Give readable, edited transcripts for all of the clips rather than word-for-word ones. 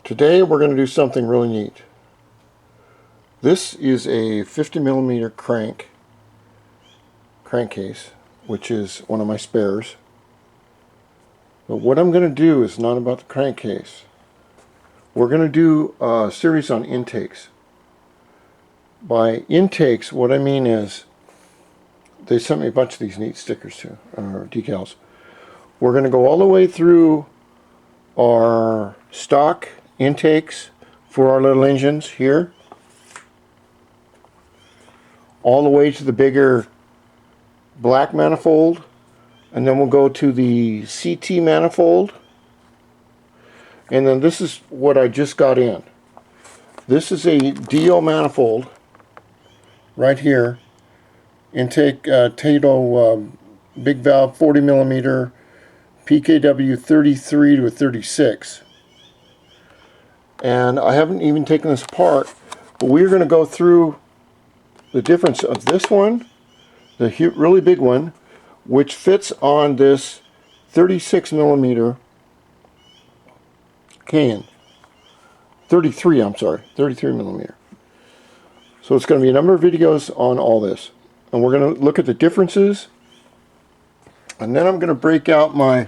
Today we're going to do something really neat. This is a 50mm crankcase, which is one of my spares. But what I'm going to do is not about the crankcase. We're going to do a series on intakes. By intakes, what I mean is, they sent me a bunch of these neat stickers too, or decals. We're going to go all the way through our stock intakes for our little engines here, all the way to the bigger black manifold, and then we'll go to the CT manifold, and then this is what I just got in. This is a DIO manifold right here, intake TAIDO big valve 40mm PKW 33 to a 36. And I haven't even taken this apart, but we're going to go through the difference of this one, the really big one, which fits on this 36mm can. 33, I'm sorry, 33mm. So it's going to be a number of videos on all this. And we're going to look at the differences. And then I'm going to break out my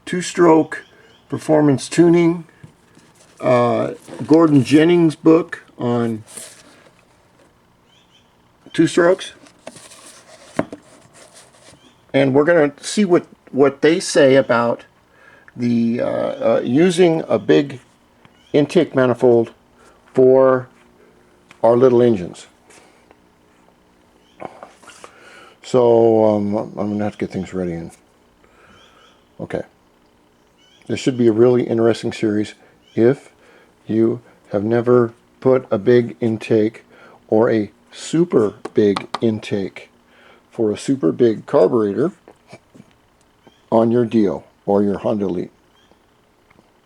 two-stroke performance tuning Gordon Jennings book on two strokes, and we're going to see what they say about the using a big intake manifold for our little engines. So I'm going to have to get things ready. And okay, this should be a really interesting series. If you have never put a big intake or a super big intake for a super big carburetor on your Dio or your Honda Elite.